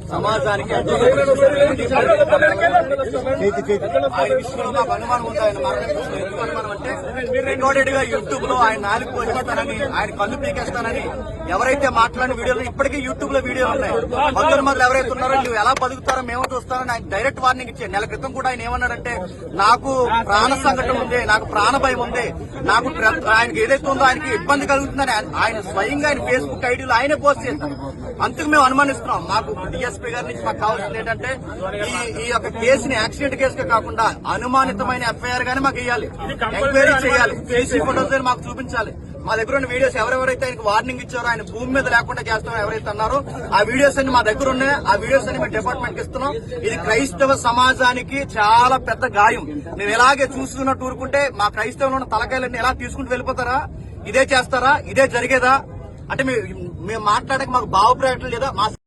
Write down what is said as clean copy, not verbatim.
సమాజానికి ఆ విషయంలో మాకు అనుమానం ఉంది. ఆయన ఎందుకు అనుమానం అంటే రికార్డెడ్ గా యూట్యూబ్ లో ఆయన నాలుగు పోషిస్తానని, ఆయన కళ్ళు పీకేస్తానని ఎవరైతే మాట్లాడిన వీడియోలు ఇప్పటికీ యూట్యూబ్ లో వీడియోలు ఉన్నాయి. మందుల మొదలు ఎవరైతే ఉన్నారో నువ్వు ఎలా బతుకుతారో మేము చూస్తారని ఆయన డైరెక్ట్ వార్నింగ్ ఇచ్చారు. నెల క్రితం కూడా ఆయన ఏమన్నాడంటే నాకు ప్రాణ సంకటం ఉంది, నాకు ప్రాణ భయం ఉంది, నాకు ఆయనకి ఏదైతే ఉందో ఆయనకి ఇబ్బంది కలుగుతుందని ఆయన స్వయంగా ఆయన ఫేస్బుక్ ఐడీలో ఆయనే పోస్ట్ చేశారు. అందుకు మేము అనుమానిస్తున్నాం. మాకు డిఎస్పీ గారి నుంచి మాకు కావాల్సింది ఏంటంటే ఈ యొక్క కేసుని యాక్సిడెంట్ కేసుగా కాకుండా అనుమానితమైన ఎఫ్ఐఆర్ గానీ మాకు ఇవ్వాలి, ఎంక్వైరీ చేయాలి, సీసీ ఫోటోస్ మాకు చూపించాలి. మా దగ్గర ఉన్న వీడియోస్ ఎవరెవరైతే ఆయనకు వార్నింగ్ ఇచ్చారో, ఆయన భూమి మీద లేకుండా చేస్తామో ఎవరైతే అన్నారో ఆ వీడియోస్ అన్ని మా దగ్గర ఉన్నాయి. ఆ వీడియోస్ అన్ని మేము డిపార్ట్మెంట్ కి ఇస్తున్నాం. ఇది క్రైస్తవ సమాజానికి చాలా పెద్ద గాయం. మేము ఎలాగే చూసుకున్నట్టు ఊరుకుంటే మా క్రైస్తవులు ఉన్న తలకాయలన్నీ ఎలా తీసుకుంటూ వెళ్ళిపోతారా? ఇదే చేస్తారా? ఇదే జరిగేదా? అంటే మేము మాట్లాడక మాకు భావప్రకటన లేదా? మా